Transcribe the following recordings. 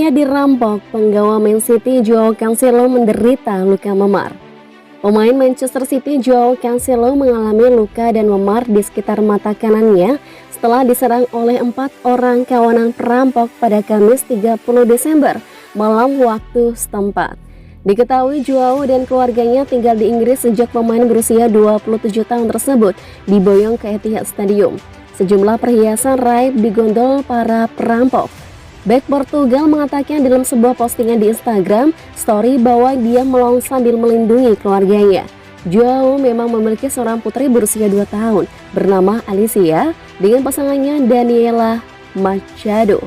Keluarganya dirampok, penggawa Man City Joao Cancelo menderita luka memar. Pemain Manchester City Joao Cancelo mengalami luka dan memar di sekitar mata kanannya setelah diserang oleh 4 orang kawanan perampok pada Kamis 30 Desember malam waktu setempat. Diketahui Joao dan keluarganya tinggal di Inggris sejak pemain berusia 27 tahun tersebut diboyong ke Etihad Stadium. Sejumlah perhiasan raib digondol para perampok. Bek Portugal mengatakan dalam sebuah postingan di Instagram story bahwa dia melong sambil melindungi keluarganya. Joao memang memiliki seorang putri berusia 2 tahun bernama Alicia dengan pasangannya Daniela Machado.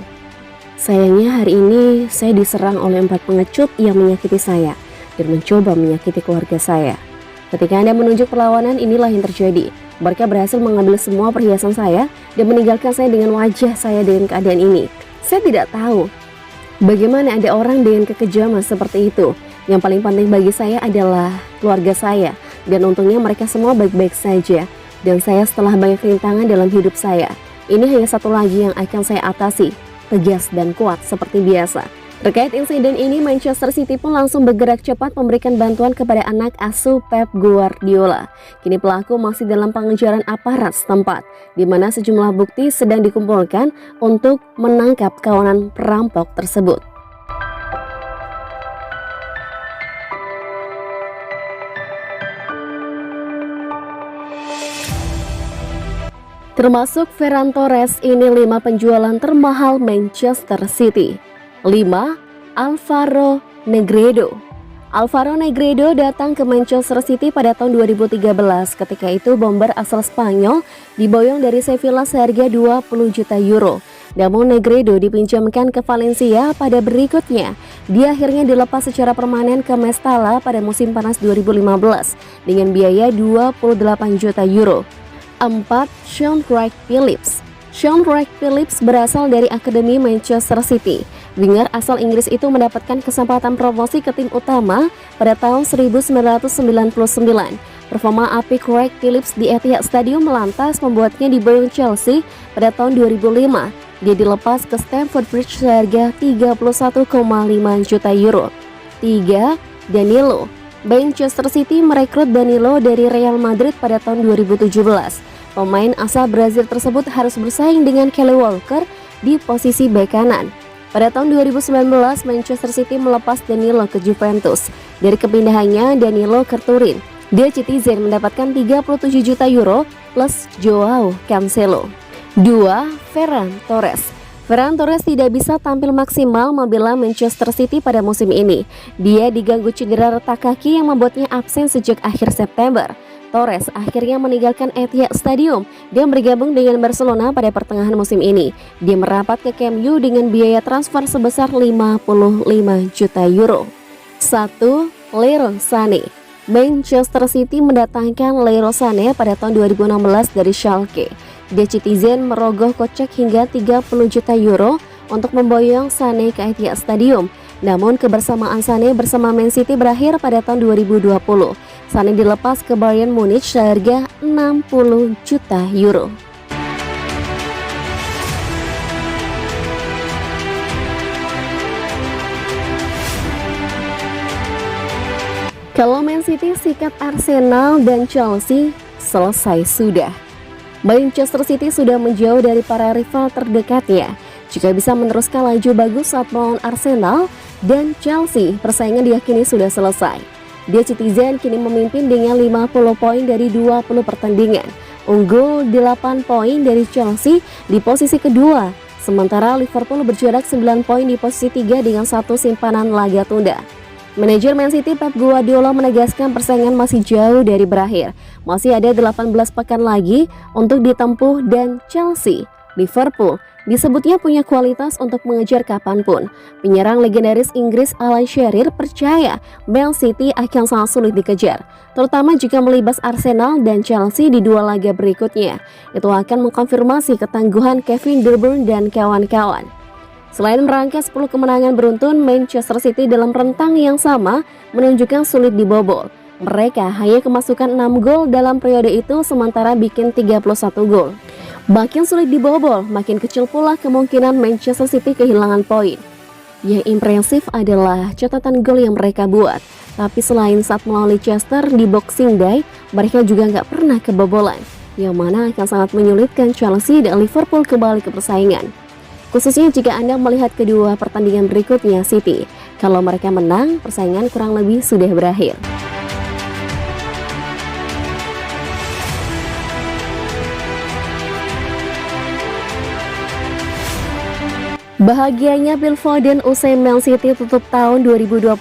Sayangnya hari ini saya diserang oleh 4 pengecut yang menyakiti saya dan mencoba menyakiti keluarga saya. Ketika Anda menunjuk perlawanan, inilah yang terjadi. Mereka berhasil mengambil semua perhiasan saya dan meninggalkan saya dengan wajah saya dengan keadaan ini. Saya tidak tahu bagaimana ada orang dengan kekejaman seperti itu. Yang paling penting bagi saya adalah keluarga saya, dan untungnya mereka semua baik-baik saja. Dan saya setelah banyak rintangan dalam hidup saya, ini hanya satu lagi yang akan saya atasi, tegas dan kuat seperti biasa. Terkait insiden ini, Manchester City pun langsung bergerak cepat memberikan bantuan kepada anak asuh Pep Guardiola. Kini pelaku masih dalam pengejaran aparat setempat, di mana sejumlah bukti sedang dikumpulkan untuk menangkap kawanan perampok tersebut. Termasuk Ferran Torres, ini 5 penjualan termahal Manchester City. 5. Alvaro Negredo. Alvaro Negredo datang ke Manchester City pada tahun 2013. Ketika itu bomber asal Spanyol diboyong dari Sevilla seharga 20 juta euro. Namun Negredo dipinjamkan ke Valencia pada berikutnya. Dia akhirnya dilepas secara permanen ke Mestalla pada musim panas 2015 dengan biaya 28 juta euro. 4. Sean Wright-Phillips. Sean Wright-Phillips berasal dari Akademi Manchester City. Winger asal Inggris itu mendapatkan kesempatan promosi ke tim utama pada tahun 1999. Performa apik Wright-Phillips di Etihad Stadium lantas membuatnya diboyong Chelsea pada tahun 2005. Dia dilepas ke Stamford Bridge seharga 31,5 juta euro. 3. Danilo. Manchester City merekrut Danilo dari Real Madrid pada tahun 2017. Pemain asal Brazil tersebut harus bersaing dengan Kyle Walker di posisi bek kanan. Pada tahun 2019, Manchester City melepas Danilo ke Juventus. Dari kepindahannya Danilo ke Turin, dia Citizen mendapatkan 37 juta euro plus Joao Cancelo. 2. Ferran Torres. Ferran Torres tidak bisa tampil maksimal membela Manchester City pada musim ini. Dia diganggu cedera retak kaki yang membuatnya absen sejak akhir September. Torres akhirnya meninggalkan Etihad Stadium dan bergabung dengan Barcelona pada pertengahan musim ini. Dia merapat ke Camp Nou dengan biaya transfer sebesar 55 juta euro. 1. Leroy Sané. Manchester City mendatangkan Leroy Sané pada tahun 2016 dari Schalke. The Citizen merogoh kocek hingga 30 juta euro untuk memboyong Sané ke Etihad Stadium. Namun kebersamaan Sané bersama Man City berakhir pada tahun 2020. Sané dilepas ke Bayern Munich seharga 60 juta euro. Kalau Man City sikat Arsenal dan Chelsea, selesai sudah. Manchester City sudah menjauh dari para rival terdekatnya. Jika bisa meneruskan laju bagus saat melawan Arsenal dan Chelsea, persaingan diyakini sudah selesai. The Citizen kini memimpin dengan 50 poin dari 20 pertandingan, unggul 8 poin dari Chelsea di posisi kedua, sementara Liverpool berjarak 9 poin di posisi 3 dengan 1 simpanan laga tunda. Manajer Man City Pep Guardiola menegaskan persaingan masih jauh dari berakhir. Masih ada 18 pekan lagi untuk ditempuh dan Chelsea, Liverpool disebutnya punya kualitas untuk mengejar kapanpun. Penyerang legendaris Inggris Alan Shearer percaya Man City akan sangat sulit dikejar, terutama jika melibas Arsenal dan Chelsea di 2 laga berikutnya. Itu akan mengkonfirmasi ketangguhan Kevin De Bruyne dan kawan-kawan. Selain merangkai 10 kemenangan beruntun, Manchester City dalam rentang yang sama menunjukkan sulit dibobol. Mereka hanya kemasukan 6 gol dalam periode itu, sementara bikin 31 gol. Makin sulit dibobol, makin kecil pula kemungkinan Manchester City kehilangan poin. Yang impresif adalah catatan gol yang mereka buat. Tapi selain saat melawan Leicester di Boxing Day, mereka juga nggak pernah kebobolan, yang mana akan sangat menyulitkan Chelsea dan Liverpool kembali ke persaingan. Khususnya jika Anda melihat kedua pertandingan berikutnya City. Kalau mereka menang, persaingan kurang lebih sudah berakhir. Bahagianya Phil Foden usai Man City tutup tahun 2021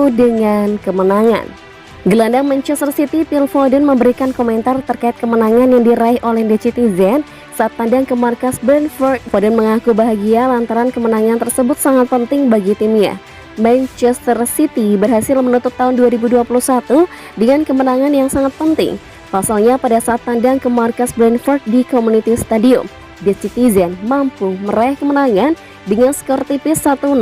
dengan kemenangan. Gelandang Manchester City Phil Foden memberikan komentar terkait kemenangan yang diraih oleh The Citizen saat tandang ke markas Brentford. Foden mengaku bahagia lantaran kemenangan tersebut sangat penting bagi timnya. Manchester City berhasil menutup tahun 2021 dengan kemenangan yang sangat penting. Pasalnya pada saat tandang ke markas Brentford di Community Stadium, The Citizen mampu meraih kemenangan dengan skor tipis 1-0.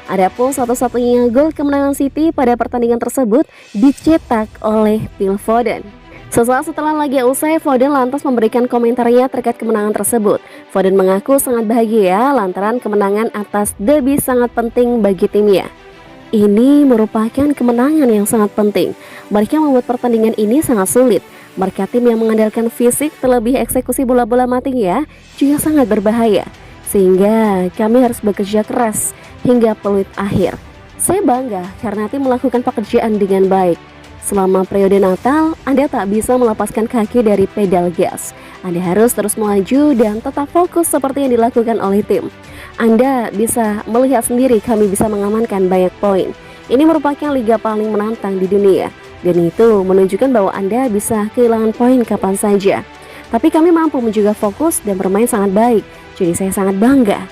Adapun satu-satunya gol kemenangan City pada pertandingan tersebut dicetak oleh Phil Foden. Sesaat setelah laga usai, Foden lantas memberikan komentarnya terkait kemenangan tersebut. Foden mengaku sangat bahagia lantaran kemenangan atas derby sangat penting bagi timnya. Ini merupakan kemenangan yang sangat penting. Mereka membuat pertandingan ini sangat sulit. Mereka tim yang mengandalkan fisik terlebih eksekusi bola-bola matinya juga sangat berbahaya. Sehingga kami harus bekerja keras hingga peluit akhir. Saya bangga karena tim melakukan pekerjaan dengan baik. Selama periode Natal, Anda tak bisa melepaskan kaki dari pedal gas. Anda harus terus melaju dan tetap fokus seperti yang dilakukan oleh tim. Anda bisa melihat sendiri kami bisa mengamankan banyak poin. Ini merupakan liga paling menantang di dunia. Dan itu menunjukkan bahwa Anda bisa kehilangan poin kapan saja. Tapi kami mampu menjaga fokus dan bermain sangat baik. Jadi saya sangat bangga.